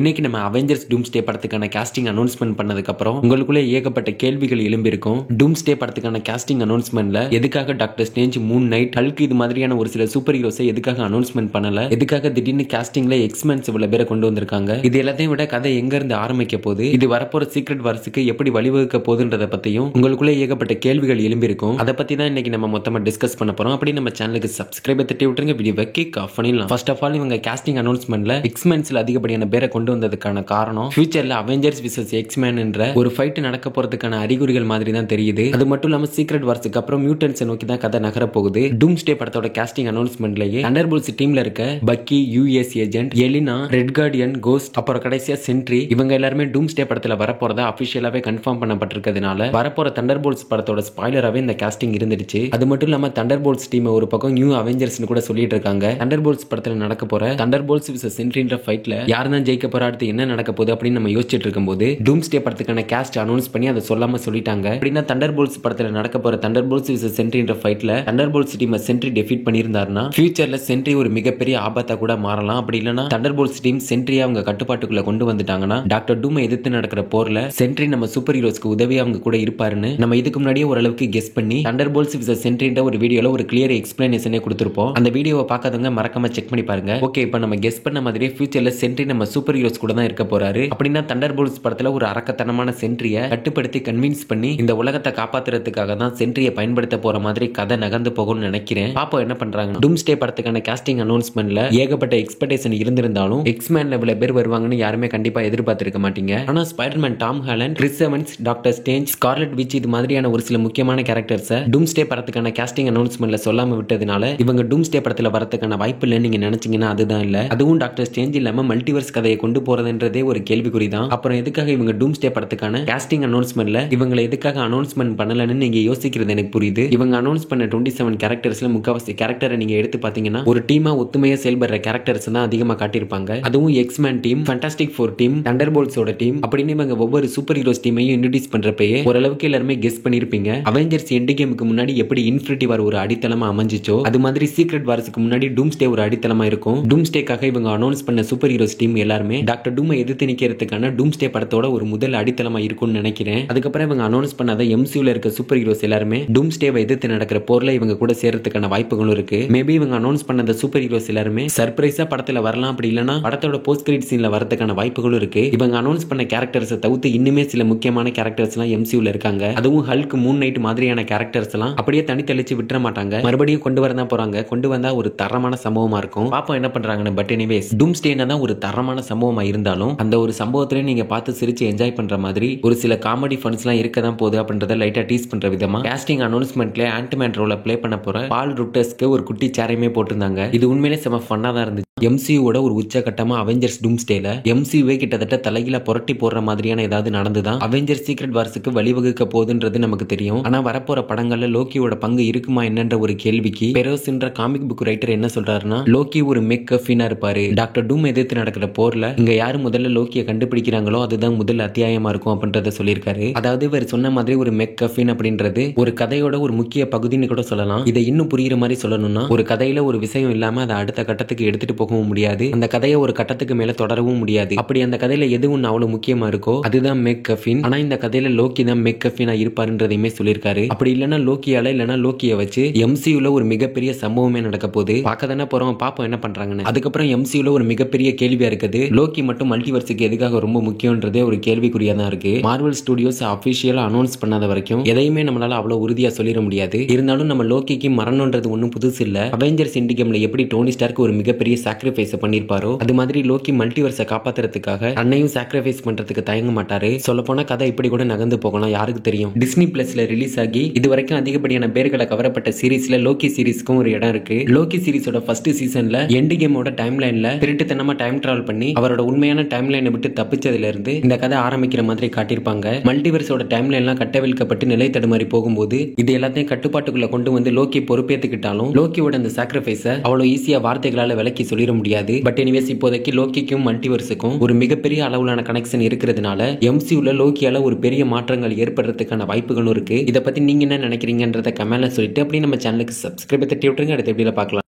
இன்னைக்கு நம்ம அவெஞ்சர்ஸ் டூம்ஸ்டே படத்துக்கான காஸ்டிங் அனௌன்ஸ்மெண்ட் பண்ணதுக்கு அப்புறம் உங்களுக்குள்ள ஏகப்பட்ட கேள்விகள் எழும்பியிருக்கும். டூம்ஸ்டே படத்துக்கான காஸ்டிங் அனௌன்ஸ்மெண்ட்ல எதுக்காக doctor strange, Moon night, Hulk இது மாதிரியான ஒரு சில சூப்பர் ஹீரோஸை எதுக்காக அனௌன்ஸ்மெண்ட் பண்ணல, எதுக்காக திடீர்னு காஸ்டிங்ல எக்ஸ்மென்ஸ் இவ்வளவு பேரை கொண்டு வந்திருக்காங்க, இது எல்லாத்தையும் விட கதை எங்க இருந்து ஆரம்பிக்க போகுது, இது வரப்போற சீக்ரெட் வார்ஸுக்கு எப்படி வழிவகுக்க போகுதுன்றத பத்தியும் உங்களுக்குள்ள ஏகப்பட்ட கேள்விகள் எழும்பியிருக்கும். அதை பத்தி தான் இன்னைக்கு நம்ம மொத்தமா டிஸ்கஸ் பண்ண போறோம். அப்படி நம்ம சேனலுக்கு சப்ஸ்கிரைபர் தட்டி விட்டுருங்க, வீடியோ கிக் ஆஃப் பண்ணிடலாம். ஃபர்ஸ்ட் ஆஃப் ஆல் இவங்க காஸ்டிங் அனௌன்ஸ்மெண்ட்ல எக்ஸ்மென்ஸ்ல அதிகப்படியான பேரை கொண்டு வந்ததுக்கான காரணம் ஃபியூச்சர்ல அவெஞ்சர்ஸ் விசஸ் எக்ஸ்மேன் என்ற ஒரு ஃபைட் நடக்க போறதுக்கான அறிகுறிகள் மாதிரி தான் தெரியுது. அது மட்டும் இல்லாம சீக்ரெட் வார்ஸ்க்கு அப்புறம் மியூட்டன்ஸ் நோக்கி தான் கதை நகர போகுது. டூம்ஸ்டே படத்தோட காஸ்டிங் அனௌன்ஸ்மெண்ட்லயே தண்டர்போல்ட்ஸ் டீம்ல இருக்க Bucky, US agent, Elena, red guardian, ghost, அப்புறம் கடைசியா சென்ட்ரி இவங்க எல்லாருமே டூம்ஸ்டே படத்துல வரப்போறதா அபிஷியலாவே கன்ஃபார்ம் பண்ணப்பட்டிருக்கிறதுனால வரப்போற தண்டர்போல்ட்ஸ் படத்தோட ஸ்பாய்லராவே இந்த காஸ்டிங் இருந்துச்சு. அது மட்டும் இல்லாம தண்டர்போல்ட்ஸ் டீம் ஒரு பக்கம் நியூ அவெஞ்சர்ஸ் கூட சொல்லிட்டு இருக்காங்க. தண்டர்போல்ட்ஸ் படத்துல நடக்க போற தண்டர்போல்ட்ஸ் விசஸ் சென்ட்ரின்ற ஃபைட்ல யார் தான் ஜெயிக்க போறா, அடுத்து என்ன நடக்க போகுது அப்படின்னு நம்ம யோசிச்சுட்டு இருக்கும்போது டூம்ஸ்டே படத்துக்கான காஸ்ட் அனௌன்ஸ் பண்ணி அதை சொல்லாம சொல்லிட்டாங்க. அப்படின்னா தண்டர்போல்ட்ஸ் படத்துல நடக்க போற Thunderbolts versus சென்ட்ரின்ற ஃபைட்ல Thunderbolts team sentry defeat பண்ணியிருந்தாருன்னா ஃபியூச்சர்ல சென்ட்ரி ஒரு மிகப்பெரிய ஆபத்தா கூட மாறலாம். அப்படி இல்லனா தண்டர்போல்ட்ஸ் டீம் சென்ட்ரியை அவங்க கட்டுப்பாட்டுக்குள்ள கொண்டு வந்துட்டாங்கன்னா டாக்டர் டூமை எதிர்த்து நடக்கிற போர்ல சென்ட்ரி நம்ம சூப்பர் ஹீரோஸ்க்கு உதவியா அவங்க கூட இருப்பாருன்னு நம்ம இதுக்கு முன்னாடியே ஓரளவுக்கு கெஸ் பண்ணி தண்டர்போல்ட்ஸ் விசஸ் சென்ட்ரின்ற ஒரு வீடியோல ஒரு கிளியர் எக்ஸ்பிளனேஷனே கொடுத்திருப்போம். அந்த வீடியோவை பார்க்காதவங்க மறக்காம செக் பண்ணி பாருங்க. ஓகே, இப்போ நம்ம கெஸ் பண்ண மாதிரியே ஃபியூச்சர்ல சென்ட்ரி நம்ம சூப்பர் ஹீரோஸ் கூட தான் இருக்க போறாரு. அப்படின்னா தண்டர்போல்ட்ஸ் படத்துல ஒரு அரக்கத்தனமான சென்ட்ரியை கட்டுப்படுத்தி கன்வின்ஸ் பண்ணி இந்த உலகத்தை காப்பாத்துறதுக்காக தான் சென்ட்ரியை பயன்படுத்த போற மாதிரி கதை நகர்ந்து போகும்னு நினைக்கிறேன். பாப்போம் என்ன பண்றாங்க. டூம்ஸ்டே படத்துக்கான காஸ்டிங் அனௌன்ஸ்மெண்ட்ல ஏகப்பட்ட எக்ஸ்பெக்டேஷன் இருந்திருந்தாலும் எக்ஸ்மேன்ல இவ்வளவு பேர் வருவாங்கன்னு யாருமே கண்டிப்பா எதிர்பார்த்திருக்க மாட்டீங்க. ஆனா Spiderman Tom Haaland, Chris Evans, doctor strange, scarlet witch இது மாதிரியான ஒரு சில முக்கியமான கேரக்டர்ஸை டூம்ஸ்டே படத்துக்கான காஸ்டிங் அனௌன்ஸ்மெண்ட்ல சொல்லாம விட்டதுனால இவங்க டூம்ஸ்டே படத்துல வரதுக்கான வாய்ப்பு இல்லைன்னு நீங்க நினைச்சீங்கன்னா அதுதான் இல்ல. அதுவும் டாக்டர் ஸ்ட்ரேஞ்ச் இல்லாம மல்டிவர்ஸ் கதையை கொண்டு போறதுன்றதே ஒரு கேள்விக்குறி தான். அப்புறம் எதுக்காக இவங்க டூம்ஸ்டே படத்துக்கான காஸ்டிங் அனௌன்ஸ்மெண்ட்ல இவங்களை எதுக்காக அனௌன்ஸ்மெண்ட் பண்ணலன்னு நீங்க யோசிக்கிறது எனக்கு புரியுது. இவங்க அனௌன்ஸ் பண்ண 27 கேரக்டர்ஸ்ல முக்காவாசி கேரக்டரை நீங்க எடுத்து பாத்தீங்கன்னா ஒரு டீமா ஒத்துமையா செயல்படுற கேரக்டர்ஸ் தான் அதிகமா காட்டியிருப்பாங்க. அதுவும் X Men team, fantastic four team, தண்டர்போல்ட்ஸோட டீம் அப்படின்னு இவங்க ஒவ்வொரு சூப்பர் ஹீரோஸ் டீமையும் இன்ட்ரோடியூஸ் பண்றப்பயே ஓரளவுக்கு எல்லாருமே கெஸ் பண்ணிருப்பீங்க. அவெஞ்சர்ஸ் எண்ட் கேமுக்கு முன்னாடி எப்படி இன்ஃபினிட்டி வார் ஒரு அடித்தளமா அமைஞ்சிச்சோ அது மாதிரி சீக்ரெட் வார்ஸ்க்கு முன்னாடி டூம்ஸ்டே ஒரு அடித்தளமா இருக்கும். டூம்ஸ்டேக்காக இவங்க அனௌன்ஸ் பண்ண சூப்பர் ஹீரோஸ் டீம் எல்லாருமே டாக்டர் டூமை எதிர்த்து நிக்கிறதுக்கான டூம்ஸ்டே படத்தோட ஒரு முதல் அடித்தளமா இருக்கும்னு நினைக்கிறேன். அதுக்கப்புறம் இவங்க அனௌன்ஸ் பண்ணாத எம்சியூல இருக்க சூப்பர் ஹீரோஸ் எல்லாருமே டூம்ஸ்டேவை எதிர்த்து நடக்கிற போர்ல இவங்க கூட சேர்றதுக்கான வாய்ப்புகளும் இருக்கு. மேபி இவங்க அனௌன்ஸ் பண்ண சூப்பர் ஹீரோஸ் எல்லாருமே சர்ப்ரைஸா படத்துல வரலாம். அப்படி இல்லனா படத்தோட போஸ்ட் கிரெடிட் சீன்ல வரதுக்கான வாய்ப்புகளும் இருக்கு. இவங்க அனௌன்ஸ் பண்ண கேரக்டர்ஸை தவிர்த்து இன்னுமே சில முக்கியமான கேரக்டர்ஸ் எல்லாம் எம்சியூல இருக்காங்க. அதுவும் ஹல்க், மூன் நைட் மாதிரியான கேரக்டர்ஸ் எல்லாம் அப்படியே தனி தெளிச்சு விட்டுற மாட்டாங்க. மறுபடியும் கொண்டு வரதான் போறாங்க. கொண்டு வந்தா ஒரு தரமான சம்பவமா இருக்கும். பாப்போம் என்ன பண்றாங்கன்னு. பட் எனிவேஸ் டூம்ஸ்டேனா தான் ஒரு தரமான சம்பவமா இருந்தாலும் அந்த ஒரு சம்பவத்திலே நீங்க பார்த்து சிரிச்சு என்ஜாய் பண்ற மாதிரி ஒரு சில காமெடி ஃபன்ஸ் எல்லாம் இருக்க தான் போகுது அப்படின்றத லைட்டா டீஸ் பண்ற விதமா காஸ்டிங் அனௌன்ஸ்மெண்ட்ல ஆன்ட்மேன் ரோல ப்ளே பண்ண போற பால் ருட்டர்ஸ்க்கு ஒரு குட்டி சேரையுமே போட்டிருந்தாங்க. இது உண்மையிலே செம ஃபன்னா தான் இருந்துச்சு. எம்சியூவோட ஒரு உச்சகட்டமா அவெஞ்சர்ஸ் டூம்ஸ்டேல எம்சியூவே கிட்டத்தட்ட தலைகீழ புரட்டி போடுற மாதிரியான ஏதாவது நடந்துதான் அவெஞ்சர்ஸ் சீக்ரெட் வார்ஸ்க்கு வழிவகுக்க போகுதுன்றது நமக்கு தெரியும். ஆனா வரப்போற படங்கள்ல லோக்கியோட பங்கு இருக்குமா என்னன்ற ஒரு கேள்விக்கு பெரோஸ்ன்ற காமிக் புக் ரைட்டர் என்ன சொல்றாருன்னா, லோக்கி ஒரு மெக்கஃபினா இருப்பாரு. டாக்டர் டூம் எதிர்த்து நடக்கிற போர்ல இங்க யாரு முதல்ல லோக்கியை கண்டுபிடிக்கிறாங்களோ அதுதான் முதல் அத்தியாயமா இருக்கும் அப்படின்றத சொல்லியிருக்காரு. அதாவது இவர் சொன்ன மாதிரி ஒரு மெக்கஃபின் அப்படின்றது ஒரு கதையோட ஒரு முக்கிய பகுதின்னு கூட சொல்லலாம். இதை இன்னும் புரியுற மாதிரி சொல்லணும்னா ஒரு கதையில ஒரு விஷயம் இல்லாம அதை அடுத்த கட்டத்துக்கு எடுத்துட்டு போகவும் முடியாது, அந்த கதையை ஒரு கட்டத்துக்கு மேல தொடரவும் முடியாது. அப்படி அந்த கதையில எது ஒன்னு அவ்வளவு முக்கியமா இருக்கோ அதுதான் மெக்கஃபின். ஆனா இந்த கதையில லோக்கி தான் மெக்கஃபினா இருப்பாருன்றதையுமே சொல்லியிருக்காரு. அப்படி இல்லைன்னா லோக்கியால இல்லைன்னா லோக்கியை வச்சு எம்சியூல ஒரு மிகப்பெரிய சம்பவமே நடக்க போகுது. பார்க்க தானே போறோம், பாப்போம் என்ன பண்றாங்கன்னு. அதுக்கப்புறம் எம்சியூல ஒரு மிகப்பெரிய கேள்வியா இருக்குது, லோக்கி மட்டும் மல்டிவர்ஸுக்கு எதுக்காக ரொம்ப முக்கியன்றதே ஒரு கேள்விக்குறியா தான் இருக்கு. மார்வல் ஸ்டுடியோஸ் அபிஷியலா அனௌன்ஸ் பண்ணாத வரைக்கும் எதையுமே நம்மளால அவ்வளவு உறுதியா சொல்லிட முடியாது. இருந்தாலும் நம்ம லோக்கிக்கு மரணம்ன்றது ஒன்னும் புதுசு இல்ல. அவெஞ்சர்ஸ் எண்ட் கேம்ல எப்படி டோனி ஸ்டார்க் ஒரு மிகப்பெரிய சாக்ரிஃபைஸ் பண்ணிருப்பாரோ அது மாதிரி லோக்கி மல்டிவர்ஸை காப்பாத்துறதுக்காக அன்னையும் சாக்ரிஃபைஸ் பண்றதுக்கு தயங்க மாட்டாரு. சொல்ல போனா கதை இப்படி கூட நகர்ந்து போகலாம், யாருக்கு தெரியும். டிஸ்னி பிளஸ்ல ரிலீஸ் ஆகி இது வரைக்கும் அதிகப்படியான பேர்களை கவரப்பட்ட சீரீஸ்ல லோக்கி சீரீஸ்க்கும் ஒரு இடம் இருக்கு. லோக்கி சீரீஸோட ஃபர்ஸ்ட் சீசன்ல எண்ட் கேமோட டைம் லைன்ல திருட்டுத்தனமா டைம் டிராவல் பண்ணி அவரோட உண்மையான டைம் லைனை விட்டு தப்பிச்சதுல இருந்து இந்த கதை ஆரம்பிக்கிற மாதிரி காட்டியிருப்பாங்க. மல்டிவர்ஸோட டைம் லைன்லாம் கட்டவிழ்க்கப்பட்டு நிலை தடுமாறி போகும்போது இது எல்லாத்தையும் கட்டுப்பாட்டுக்குள்ள கொண்டு வந்து லோக்கி பொறுப்பேற்றுக்கிட்டாலும் லோக்கியோட அந்த சாக்ரிஃபைஸை அவ்வளவு ஈஸியா வார்த்தைகளால விலக்கி சொல்லிட முடியாது. பட் எனிவேஸ் இப்போதைக்கு லோக்கிக்கும் மல்டிவர்ஸுக்கும் ஒரு மிகப்பெரிய அளவிலான கனெக்ஷன் இருக்கிறதுனால எம்சியூல லோக்கியால ஒரு பெரிய மாற்றங்கள் ஏற்படுறதுக்கான வாய்ப்புகளும் இருக்கு. இதை பத்தி நீங்க என்ன நினைக்கிறீங்கன்றத கமெண்ட்ல சொல்லிட்டு அப்படியே நம்ம சேனலுக்கு சப்ஸ்கிரைப் தட்டி விட்டுருங்க. அடுத்த வீடியோல பார்க்கலாம்.